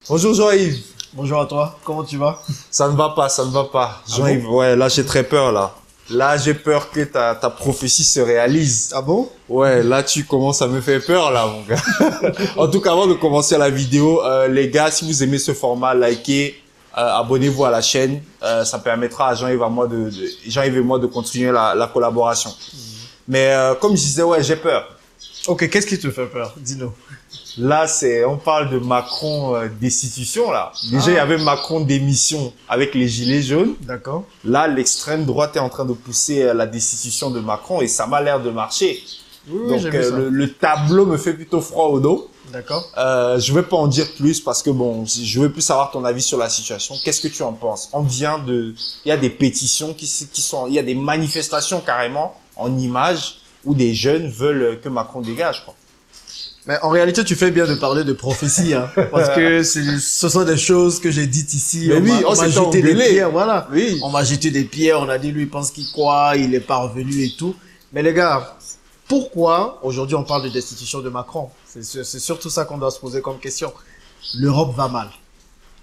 Bonjour Jean-Yves. Bonjour à toi, comment tu vas? Ça ne va pas, ça ne va pas. Ah Jean-Yves, bon? ouais, là j'ai très peur là. Là j'ai peur que ta prophétie se réalise. Ah bon? Ouais, là tu commences à me faire peur là mon gars. En tout cas, avant de commencer la vidéo, les gars, si vous aimez ce format, likez, abonnez-vous à la chaîne. Ça permettra à Jean-Yves Jean-Yves et moi de continuer la collaboration. Mais comme je disais, ouais, j'ai peur. Ok, qu'est-ce qui te fait peur? Dis-nous. Là, on parle de Macron destitution là. Déjà, il y avait Macron démission avec les gilets jaunes. D'accord. Là, l'extrême droite est en train de pousser la destitution de Macron et ça m'a l'air de marcher. Oui, Donc, j'ai vu ça. le tableau me fait plutôt froid au dos. D'accord. Je vais pas en dire plus parce que bon, je veux plus savoir ton avis sur la situation. Qu'est-ce que tu en penses? Il y a des pétitions il y a des manifestations carrément en images où des jeunes veulent que Macron dégage, quoi. Mais en réalité, tu fais bien de parler de prophétie, hein, parce que ce sont des choses que j'ai dites ici. Mais oui, on m'a jeté des pierres, voilà. Oui. On m'a jeté des pierres, on a dit lui il pense qu'il croit, il est pas revenu et tout. Mais les gars, pourquoi aujourd'hui on parle de destitution de Macron? C'est surtout ça qu'on doit se poser comme question. L'Europe va mal.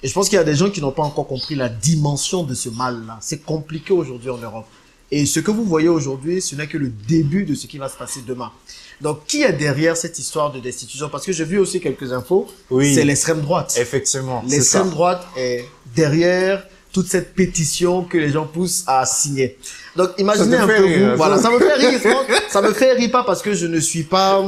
Et je pense qu'il y a des gens qui n'ont pas encore compris la dimension de ce mal-là. C'est compliqué aujourd'hui en Europe. Et ce que vous voyez aujourd'hui, ce n'est que le début de ce qui va se passer demain. Donc, qui est derrière cette histoire de destitution? Parce que j'ai vu aussi quelques infos. Oui. C'est l'extrême droite. Effectivement. L'extrême droite est derrière toute cette pétition que les gens poussent à signer. Donc, imaginez un peu vous. Voilà, ça me fait rire. Ça me fait rire pas parce que je ne suis pas,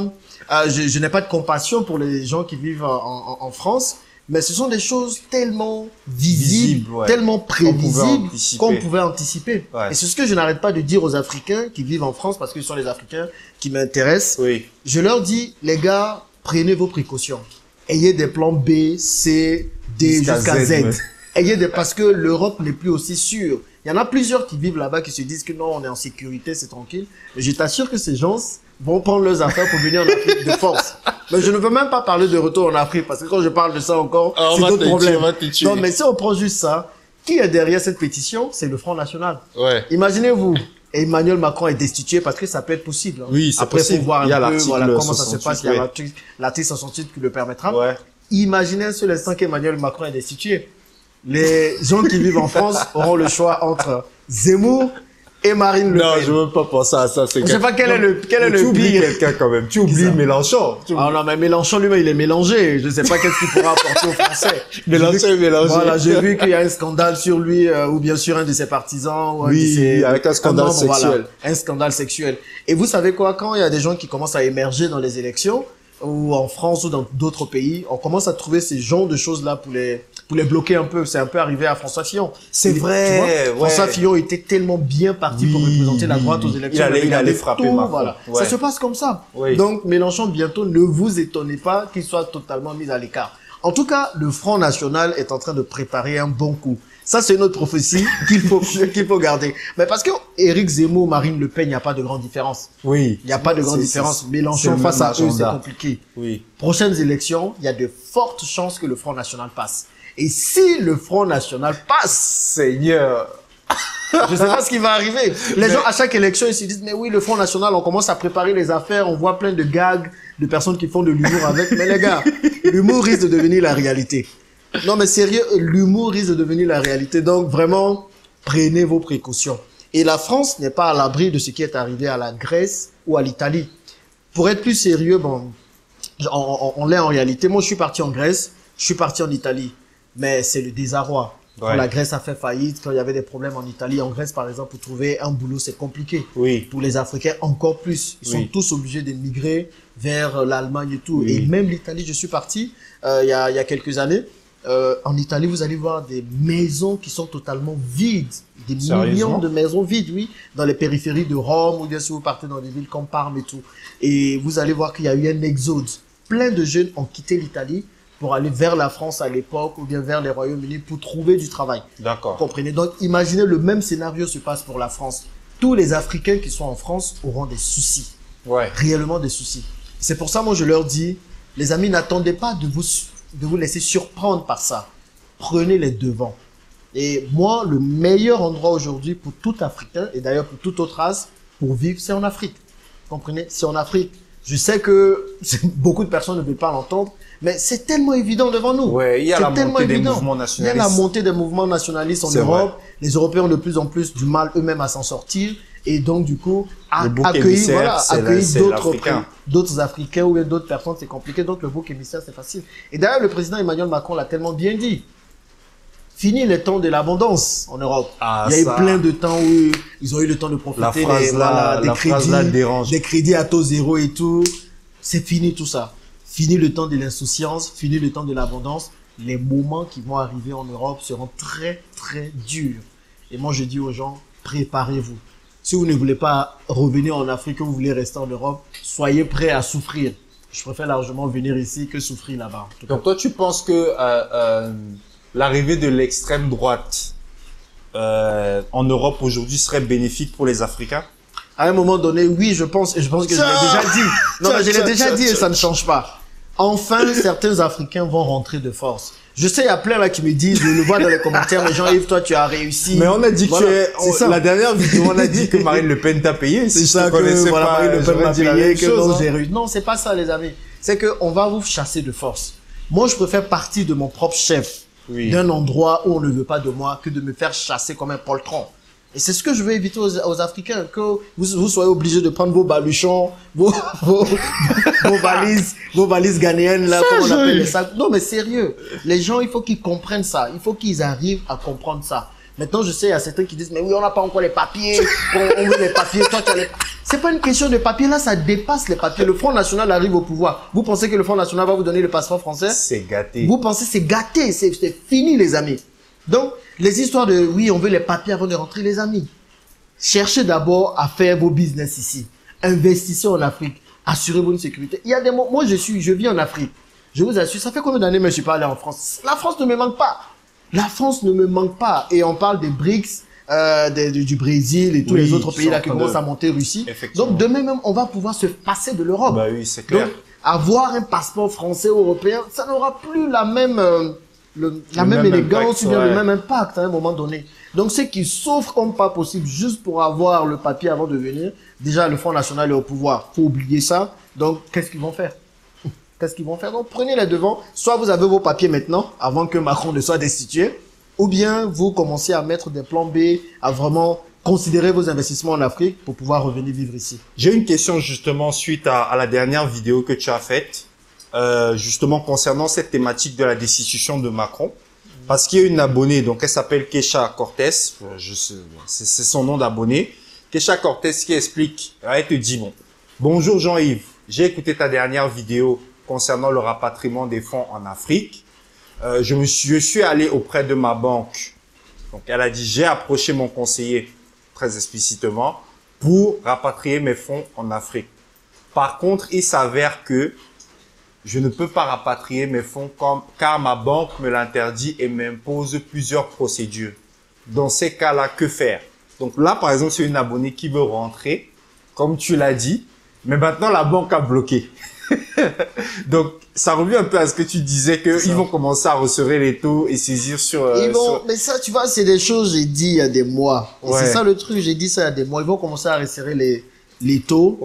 je n'ai pas de compassion pour les gens qui vivent en France. Mais ce sont des choses tellement visibles, ouais, tellement prévisibles qu'on pouvait pouvait anticiper. Ouais. Et c'est ce que je n'arrête pas de dire aux Africains qui vivent en France, parce que ce sont les Africains qui m'intéressent. Oui. Je leur dis, les gars, prenez vos précautions. Ayez des plans B, C, D jusqu'à Z. Parce que l'Europe n'est plus aussi sûre. Il y en a plusieurs qui vivent là-bas qui se disent que non, on est en sécurité, c'est tranquille. Mais je t'assure que ces gens vont prendre leurs affaires pour venir en Afrique de force. Mais je ne veux même pas parler de retour en Afrique parce que quand je parle de ça encore, c'est d'autres problèmes. Non, mais si on prend juste ça, qui est derrière cette pétition? C'est le Front National. Ouais. Imaginez-vous, Emmanuel Macron est destitué parce que ça peut être possible. Hein. Oui, c'est possible. Après, il faut voir un peu voilà, comment ça se passe. Il y a l'article 68 qui le permettra. Ouais. Imaginez un seul instant qu'Emmanuel Macron est destitué. Les gens qui vivent en France auront le choix entre Zemmour et Marine Le Pen. Non, je veux pas penser à ça. Je sais pas quel est le tu oublies pire. quelqu'un quand même. Tu oublies Mélenchon. Ah non, mais Mélenchon lui-même, il est mélangé. Je sais pas qu'est-ce qu'il pourra apporter aux Français. Mélenchon est mélangé. Voilà, j'ai vu qu'il y a un scandale sur lui, ou bien sûr un de ses partisans. Ou oui, avec un scandale sexuel. Voilà, un scandale sexuel. Et vous savez quoi, quand il y a des gens qui commencent à émerger dans les élections, ou en France ou dans d'autres pays, on commence à trouver ces genres de choses-là pour les bloquer un peu. C'est un peu arrivé à François Fillon. C'est vrai, ouais. François Fillon était tellement bien parti pour représenter la droite aux élections. Il allait frapper Macron. Voilà. Ouais. Ça se passe comme ça. Oui. Donc, Mélenchon, bientôt, ne vous étonnez pas qu'il soit totalement mis à l'écart. En tout cas, le Front National est en train de préparer un bon coup. Ça, c'est une autre prophétie qu'il faut garder. Mais parce que Éric Zemmour, Marine Le Pen, il n'y a pas de grande différence. Oui. Il n'y a pas de grande différence. Mélenchon face à eux, c'est compliqué. Oui. Prochaines élections, il y a de fortes chances que le Front National passe. Et si le Front National passe, Seigneur, je sais pas ce qui va arriver. Les gens, à chaque élection, ils se disent, mais oui, le Front National, on commence à préparer les affaires, on voit plein de gags, de personnes qui font de l'humour avec. Mais les gars, l'humour risque de devenir la réalité. Non, mais sérieux, l'humour risque de devenir la réalité. Donc, vraiment, prenez vos précautions. Et la France n'est pas à l'abri de ce qui est arrivé à la Grèce ou à l'Italie. Pour être plus sérieux, bon, on l'est en réalité. Moi, je suis parti en Grèce, je suis parti en Italie. Mais c'est le désarroi. Quand la Grèce a fait faillite, quand il y avait des problèmes en Italie, en Grèce par exemple, pour trouver un boulot, c'est compliqué. Oui. Pour les Africains, encore plus. Ils sont tous obligés de migrer vers l'Allemagne et tout. Et même l'Italie, je suis parti il y a quelques années. En Italie, vous allez voir des maisons qui sont totalement vides. Des millions de maisons vides, oui. Dans les périphéries de Rome, ou bien si vous partez dans des villes comme Parme et tout. Et vous allez voir qu'il y a eu un exode. Plein de jeunes ont quitté l'Italie pour aller vers la France à l'époque ou bien vers les Royaumes-Unis pour trouver du travail. D'accord. Comprenez? Donc, imaginez le même scénario se passe pour la France. Tous les Africains qui sont en France auront des soucis. Ouais. Réellement des soucis. C'est pour ça, moi, je leur dis, les amis, n'attendez pas de vous laisser surprendre par ça. Prenez les devants. Et moi, le meilleur endroit aujourd'hui pour tout Africain, et d'ailleurs pour toute autre race, pour vivre, c'est en Afrique. Comprenez? C'est en Afrique. Je sais que beaucoup de personnes ne veulent pas l'entendre, Mais c'est tellement évident devant nous. Ouais, il y a la montée des mouvements nationalistes. Il y a la montée des mouvements nationalistes en Europe. Vrai. Les Européens ont de plus en plus du mal eux-mêmes à s'en sortir. Et donc, du coup, accueillir d'autres Africains ou d'autres personnes, c'est compliqué. Donc, le bouc émissaire, c'est facile. Et d'ailleurs, le président Emmanuel Macron l'a tellement bien dit. Fini le temps de l'abondance en Europe. Il y a eu plein de temps où ils ont eu le temps de profiter des crédits à taux zéro et tout. C'est fini tout ça. Fini le temps de l'insouciance, fini le temps de l'abondance. Les moments qui vont arriver en Europe seront très, très durs. Et moi, je dis aux gens, préparez-vous. Si vous ne voulez pas revenir en Afrique, que vous voulez rester en Europe, soyez prêts à souffrir. Je préfère largement venir ici que souffrir là-bas. Donc toi, tu penses que l'arrivée de l'extrême droite en Europe aujourd'hui serait bénéfique pour les Africains? À un moment donné, oui, je pense que je l'ai déjà dit. Non, mais je l'ai déjà dit et ça ne change pas. Enfin, certains Africains vont rentrer de force. Je sais, il y a plein là qui me disent, je le vois dans les commentaires, mais Jean-Yves, toi, tu as réussi. Mais on a dit que la dernière vidéo, on a dit que Marine Le Pen t'a payé. C'est ça que, voilà, Marine Le Pen m'a payé, que non, j'ai réussi. Non, c'est pas ça, les amis. C'est que on va vous chasser de force. Moi, je préfère partir de mon propre chef, d'un endroit où on ne veut pas de moi, que de me faire chasser comme un poltron. Et c'est ce que je veux éviter aux Africains, que vous soyez obligés de prendre vos baluchons, vos valises ghanéennes, là, comme on appelle les sacs. Non, mais sérieux. Les gens, il faut qu'ils comprennent ça. Il faut qu'ils arrivent à comprendre ça. Maintenant, je sais, il y a certains qui disent, mais oui, on n'a pas encore les papiers. On veut les papiers. Toi, tu as les... C'est pas une question de papier. Là, ça dépasse les papiers. Le Front National arrive au pouvoir. Vous pensez que le Front National va vous donner le passeport français? C'est gâté. Vous pensez c'est gâté. C'est fini, les amis. Donc, les histoires de, oui, on veut les papiers avant de rentrer, les amis. Cherchez d'abord à faire vos business ici. Investissez en Afrique. Assurez-vous une sécurité. Il y a des moments, moi, je vis en Afrique. Je vous assure, ça fait combien d'années que je suis pas allé en France? La France ne me manque pas. La France ne me manque pas. Et on parle des BRICS, du Brésil et tous les autres pays là qui commencent à monter, Russie. Donc, demain même, on va pouvoir se passer de l'Europe. Bah oui, c'est clair. Donc, avoir un passeport français ou européen, ça n'aura plus la même... la même élégance ou bien le même impact à un moment donné. Donc, ceux qui souffrent comme pas possible juste pour avoir le papier avant de venir, déjà, le Front National est au pouvoir. Faut oublier ça. Donc, qu'est-ce qu'ils vont faire? Qu'est-ce qu'ils vont faire? Donc, prenez les devants. Soit vous avez vos papiers maintenant, avant que Macron ne soit destitué, ou bien vous commencez à mettre des plans B, à vraiment considérer vos investissements en Afrique pour pouvoir revenir vivre ici. J'ai une question justement suite à la dernière vidéo que tu as faite. Justement concernant cette thématique de la destitution de Macron, parce qu'il y a une abonnée, donc elle s'appelle Kesha Cortez, c'est son nom d'abonnée, Kesha Cortez qui explique, elle te dit, bonjour Jean-Yves, j'ai écouté ta dernière vidéo concernant le rapatriement des fonds en Afrique, je suis allé auprès de ma banque, donc elle a dit, j'ai approché mon conseiller, très explicitement, pour rapatrier mes fonds en Afrique. Par contre, il s'avère que je ne peux pas rapatrier mes fonds car ma banque me l'interdit et m'impose plusieurs procédures. Dans ces cas-là, que faire? Donc là, par exemple, c'est une abonnée qui veut rentrer, comme tu l'as dit, mais maintenant la banque a bloqué. Donc, ça revient un peu à ce que tu disais qu'ils vont commencer à resserrer les taux et saisir sur... Mais ça, tu vois, c'est des choses j'ai dit il y a des mois. Ouais. C'est ça le truc, j'ai dit ça il y a des mois. Ils vont commencer à resserrer les taux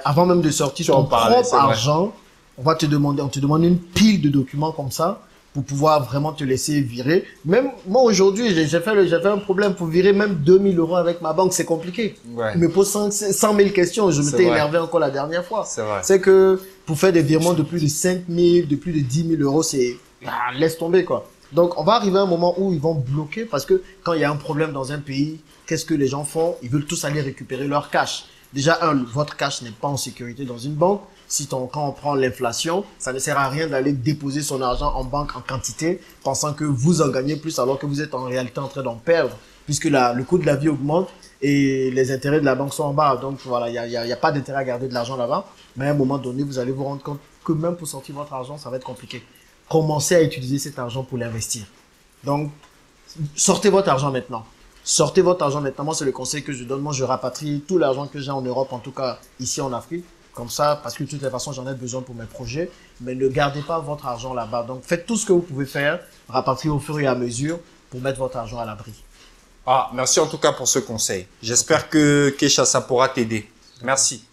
avant même de sortir ton propre argent. On te demande une pile de documents comme ça pour pouvoir vraiment te laisser virer. Même moi aujourd'hui, j'ai fait un problème pour virer même 2000 € avec ma banque, c'est compliqué. Ouais. Ils me posent 100 000 questions, je m'étais énervé encore la dernière fois. C'est que pour faire des virements de plus de 5 000, de plus de 10 000 €, c'est laisse tomber quoi. Donc on va arriver à un moment où ils vont bloquer parce que quand il y a un problème dans un pays, qu'est-ce que les gens font? Ils veulent tous aller récupérer leur cash. Déjà, votre cash n'est pas en sécurité dans une banque. Quand on prend l'inflation, ça ne sert à rien d'aller déposer son argent en banque en quantité, pensant que vous en gagnez plus alors que vous êtes en réalité en train d'en perdre, puisque le coût de la vie augmente et les intérêts de la banque sont en bas. Donc voilà, il y a pas d'intérêt à garder de l'argent là-bas. Mais à un moment donné, vous allez vous rendre compte que même pour sortir votre argent, ça va être compliqué. Commencez à utiliser cet argent pour l'investir. Donc, sortez votre argent maintenant. Sortez votre argent maintenant. Moi, c'est le conseil que je donne. Moi, je rapatrie tout l'argent que j'ai en Europe, en tout cas ici en Afrique. Comme ça, parce que de toutes les façons, j'en ai besoin pour mes projets. Mais ne gardez pas votre argent là-bas. Donc, faites tout ce que vous pouvez faire, rapatrier au fur et à mesure pour mettre votre argent à l'abri. Merci en tout cas pour ce conseil. J'espère que Kesha, ça pourra t'aider. Merci.